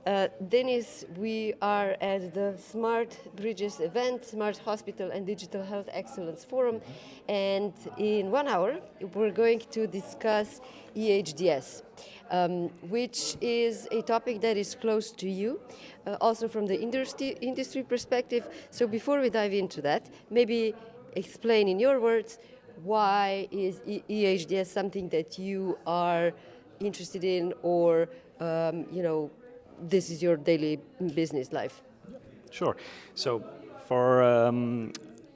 Dennis, we are at the Smart Bridges event, Smart Hospital and Digital Health Excellence Forum, and in 1 hour we're going to discuss EHDS, which is a topic that is close to you, also from the industry perspective. So before we dive into that, maybe explain in your words, why is EHDS something that you are interested in, or this is your daily business life? Sure. So, for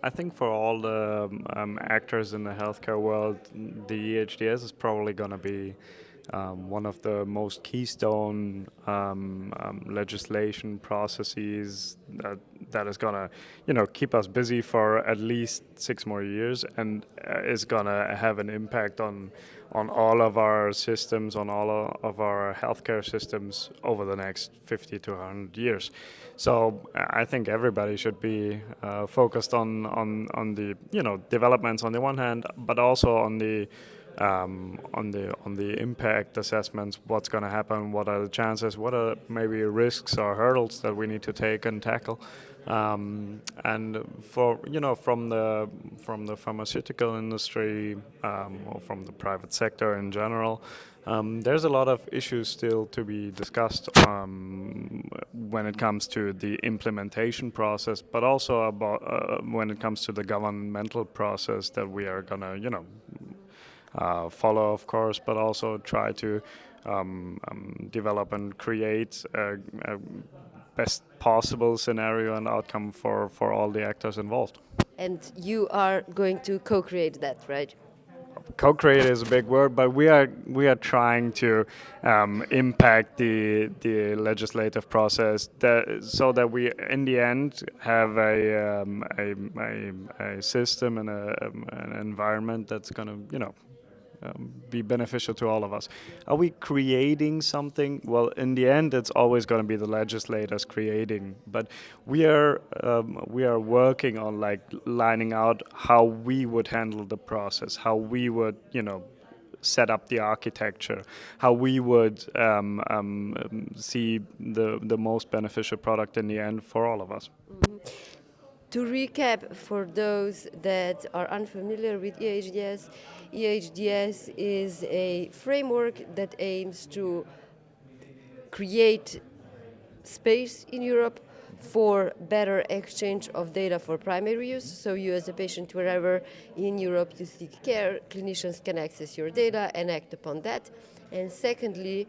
I think for all the actors in the healthcare world, the EHDS is probably going to be one of the most keystone legislation processes that is going to, keep us busy for at least 6 more years, and is going to have an impact on all of our systems, on all of our healthcare systems over the next 50 to 100 years. So I think everybody should be focused on the developments on the one hand, but also on the impact assessments. What's going to happen? What are the chances? What are maybe risks or hurdles that we need to take and tackle? And for from the pharmaceutical industry, or from the private sector in general, there's a lot of issues still to be discussed when it comes to the implementation process, but also about when it comes to the governmental process that we are gonna follow, of course, but also try to develop and create a best possible scenario and outcome for all the actors involved. And you are going to co-create that, right? Co-create is a big word, but we are trying to impact the legislative process so that we, in the end, have a system and an environment that's going to be beneficial to all of us. Are we creating something? Well, in the end, it's always going to be the legislators creating. But we are working on lining out how we would handle the process, how we would set up the architecture, how we would see the most beneficial product in the end for all of us. Mm-hmm. To recap, for those that are unfamiliar with EHDS, EHDS is a framework that aims to create space in Europe for better exchange of data for primary use. So you as a patient, wherever in Europe you seek care, clinicians can access your data and act upon that. And secondly,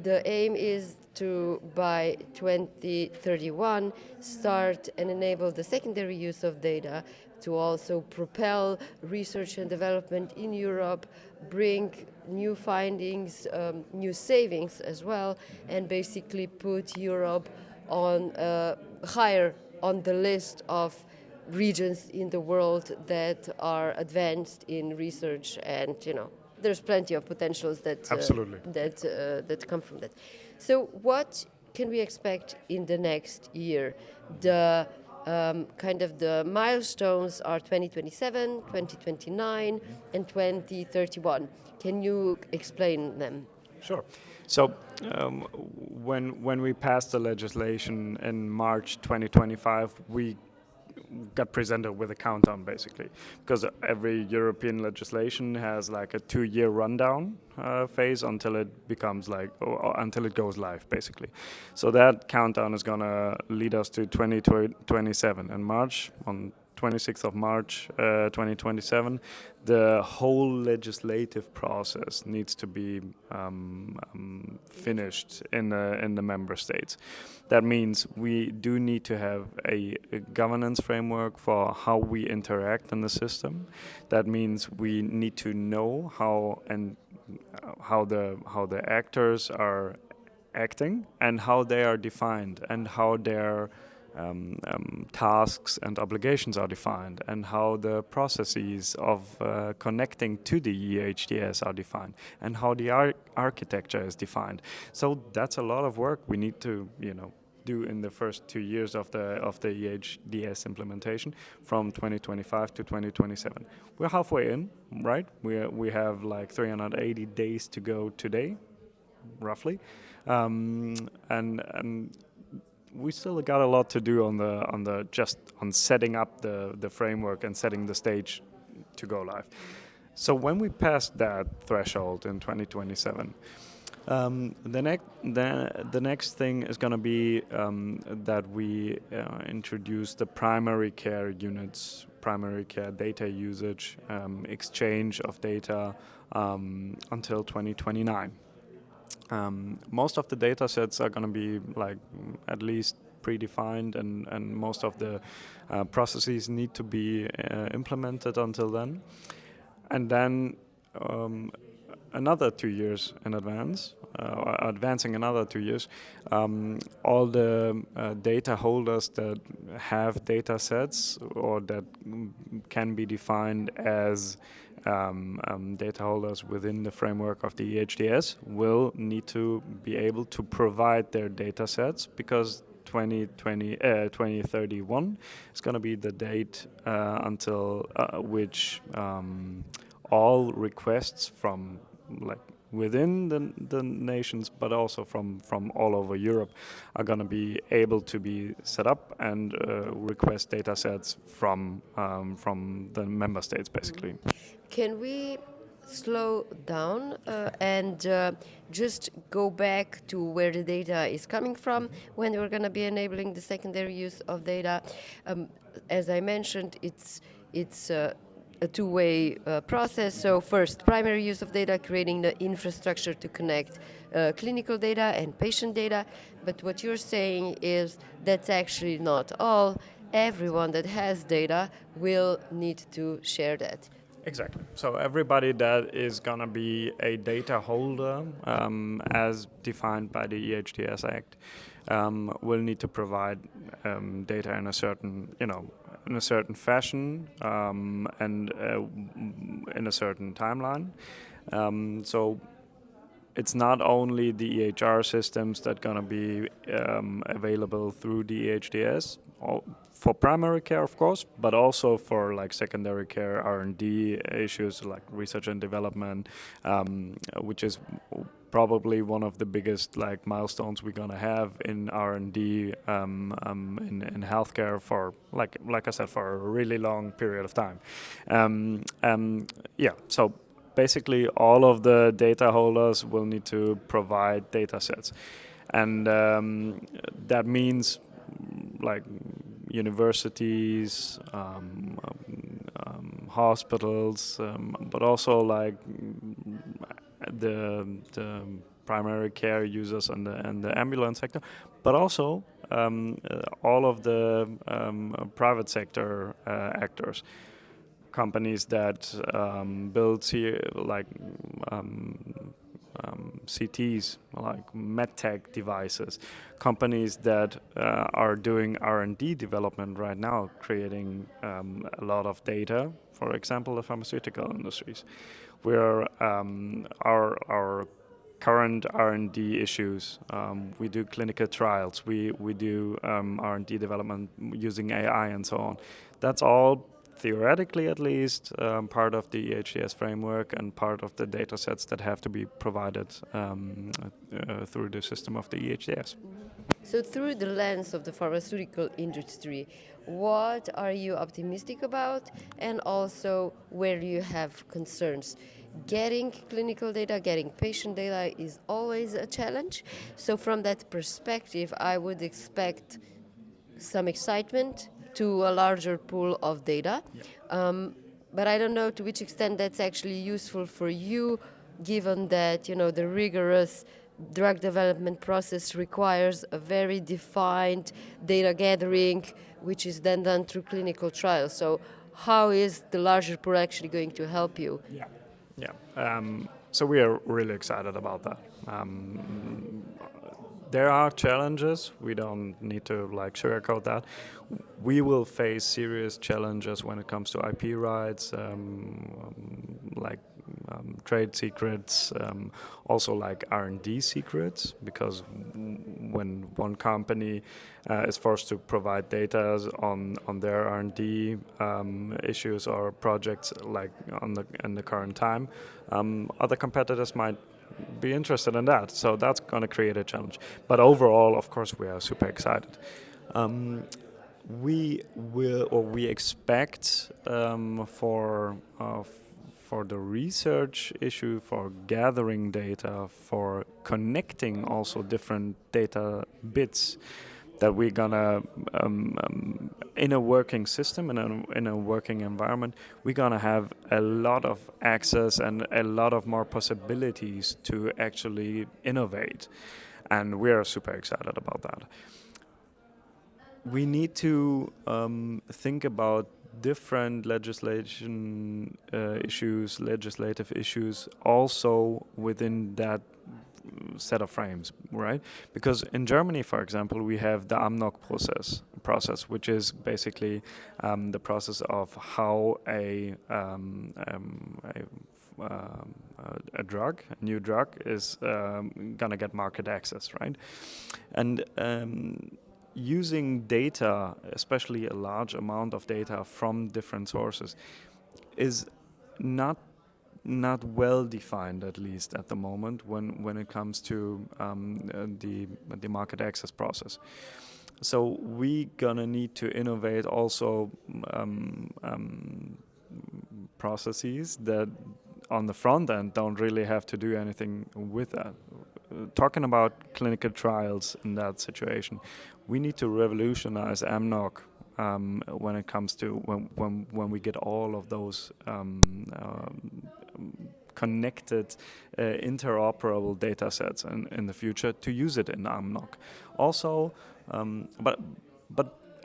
the aim is to, by 2031, start and enable the secondary use of data to also propel research and development in Europe, bring new findings, new savings as well, and basically put Europe on higher on the list of regions in the world that are advanced in research, and there's plenty of potentials that that come from that. So what can we expect in the next year? The the milestones are 2027, 2029, and 2031. Can you explain them? Sure. So when we passed the legislation in March 2025, we got presented with a countdown, basically, because every European legislation has a 2-year rundown phase until it becomes until it goes live, basically. So that countdown is going to lead us to 2027. In March, on 26th of March 2027, the whole legislative process needs to be finished in the member states. That means we do need to have a governance framework for how we interact in the system. That means we need to know how the actors are acting and how they are defined and how their tasks and obligations are defined, and how the processes of connecting to the EHDS are defined, and how the architecture is defined. So that's a lot of work we need to do in the first 2 years of the EHDS implementation, from 2025 to 2027. We're halfway in, right? We have 380 days to go today, roughly. And we still got a lot to do on setting up the framework and setting the stage to go live. So when we pass that threshold in 2027, the next thing is going to be that we introduce the primary care units, primary care data usage, exchange of data until 2029. Most of the data sets are going to be like at least predefined, and most of the processes need to be implemented until then. And then another 2 years in advance, advancing another 2 years, all the data holders that have data sets or that can be defined as data holders within the framework of the EHDS will need to be able to provide their data sets, because 2031 is going to be the date until which all requests from like within the nations, but also from all over Europe, are going to be able to be set up and request data sets from the member states, basically. Can we slow down and just go back to where the data is coming from when we're going to be enabling the secondary use of data? As I mentioned, it's a two-way process. So first, primary use of data, creating the infrastructure to connect clinical data and patient data. But what you're saying is that's actually not all. Everyone that has data will need to share that. Exactly. So everybody that is going to be a data holder, as defined by the EHDS Act, will need to provide data in a certain, in a certain fashion and in a certain timeline. So it's not only the EHR systems that are going to be available through the EHDS for primary care, of course, but also for like secondary care, R&D issues like research and development, which is probably one of the biggest like milestones we're gonna have in R&D in healthcare for like I said, for a really long period of time. So basically all of the data holders will need to provide data sets, and that means like universities, hospitals, but also like the primary care users and the ambulance sector, but also all of the private sector actors, companies that build CTs, like MedTech devices, companies that are doing R&D development right now, creating a lot of data, for example, the pharmaceutical industries, where our current R&D issues, we do clinical trials, we do R&D development using AI and so on. That's all theoretically, at least, part of the EHDS framework and part of the data sets that have to be provided through the system of the EHDS. So through the lens of the pharmaceutical industry, what are you optimistic about, and also where do you have concerns? Getting clinical data, getting patient data is always a challenge. So from that perspective, I would expect some excitement to a larger pool of data. Yeah. But I don't know to which extent that's actually useful for you, given that the rigorous drug development process requires a very defined data gathering, which is then done through clinical trials. So how is the larger pool actually going to help you? So we are really excited about that. There are challenges. We don't need to sugarcoat that. We will face serious challenges when it comes to IP rights, trade secrets, also like R&D secrets, because when one company is forced to provide data on their R&D issues or projects, like in the current time, other competitors might be interested in that. So that's going to create a challenge. But overall, of course, we are super excited. We expect for the research issue, for gathering data, for connecting also different data bits, that we're gonna in a working system, in a working environment, we're gonna have a lot of access and a lot of more possibilities to actually innovate, and we are super excited about that. We need to think about different legislative issues also within that set of frames, right? Because in Germany, for example, we have the AMNOG process, which is basically the process of how a new drug is gonna get market access, right? And using data, especially a large amount of data from different sources, is not well defined, at least at the moment, when it comes to the market access process. So we gonna need to innovate also processes that on the front end don't really have to do anything with that. Talking about clinical trials in that situation, we need to revolutionize AMNOG when it comes to when we get all of those connected, interoperable data sets in the future to use it in AMNOG. Also, but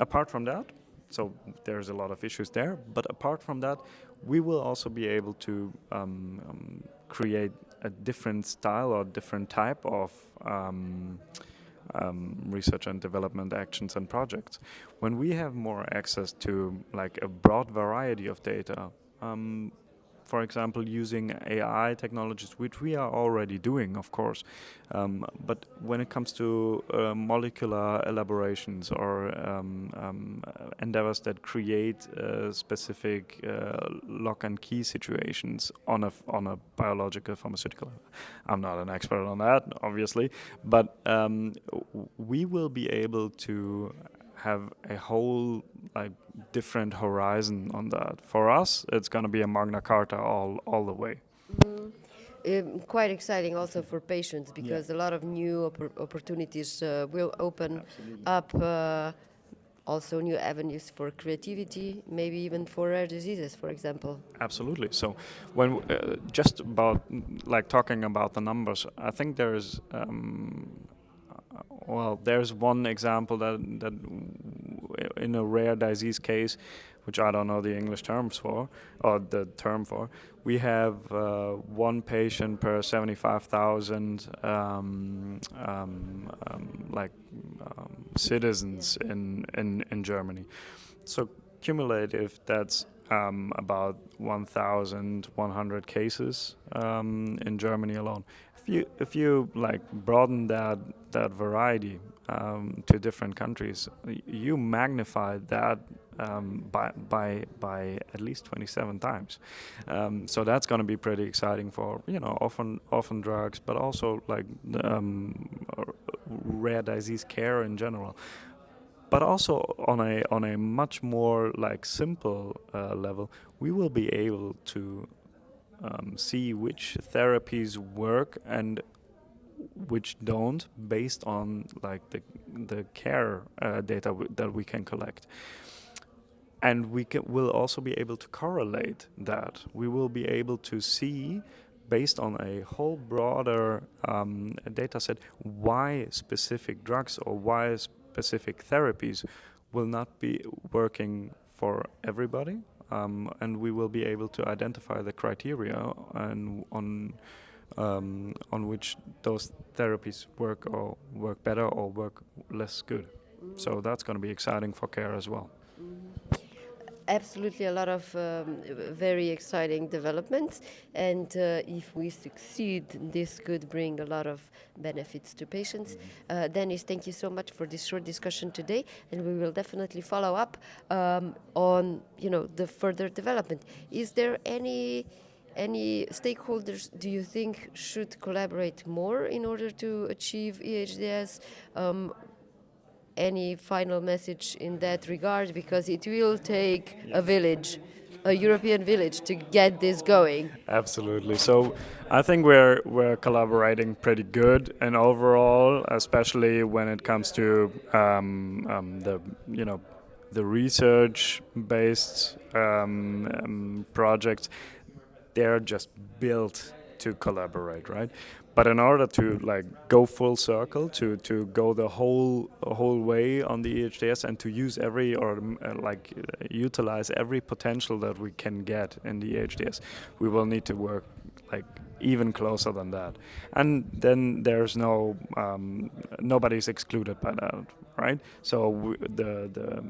apart from that, so there's a lot of issues there, but apart from that, we will also be able to create a different style or different type of research and development actions and projects. When we have more access to like a broad variety of data, for example, using AI technologies, which we are already doing, of course, but when it comes to molecular elaborations or endeavors that create specific lock and key situations on a biological pharmaceutical, I'm not an expert on that, obviously, but we will be able to have a whole like different horizon on that. For us, it's going to be a Magna Carta all the way. Quite exciting also for patients, because a lot of new opportunities will open up also new avenues for creativity, maybe even for rare diseases, for example. Absolutely. So when just about like talking about the numbers, I think there's there's one example that in a rare disease case, which I don't know the English terms for, or the term for, we have one patient per 75,000 citizens in Germany. So cumulative, that's about 1,100 cases in Germany alone. If you like broaden that variety to different countries, you magnify that by at least 27 times. So that's going to be pretty exciting for orphan drugs, but also like rare disease care in general. But also on a much more like simple level, we will be able to see which therapies work and which don't, based on like the care data that we can collect. And will also be able to correlate that. We will be able to see, based on a whole broader data set, why specific drugs or why specific therapies will not be working for everybody. And we will be able to identify the criteria and on which those therapies work better or work less good. So that's going to be exciting for care as well. Absolutely, a lot of very exciting developments, and if we succeed, this could bring a lot of benefits to patients. Dennis, thank you so much for this short discussion today, and we will definitely follow up on the further development. Is there any any stakeholders do you think should collaborate more in order to achieve EHDS? Any final message in that regard? Because it will take a village, a European village, to get this going. Absolutely. So I think we're collaborating pretty good, and overall, especially when it comes to the the research-based projects, they're just built to collaborate, right? But in order to like go full circle, to go the whole way on the EHDS and to use utilize every potential that we can get in the EHDS, we will need to work like even closer than that. And then there's nobody's excluded by that, right? So the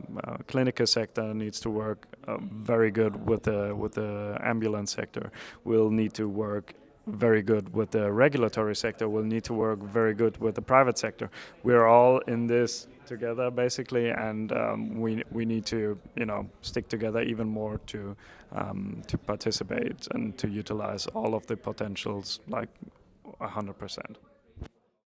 clinical sector needs to work very good with the ambulance sector. We'll need to work very good with the regulatory sector. We'll need to work very good with the private sector. We're all in this together basically, and we need to stick together even more to participate and to utilize all of the potentials like 100%.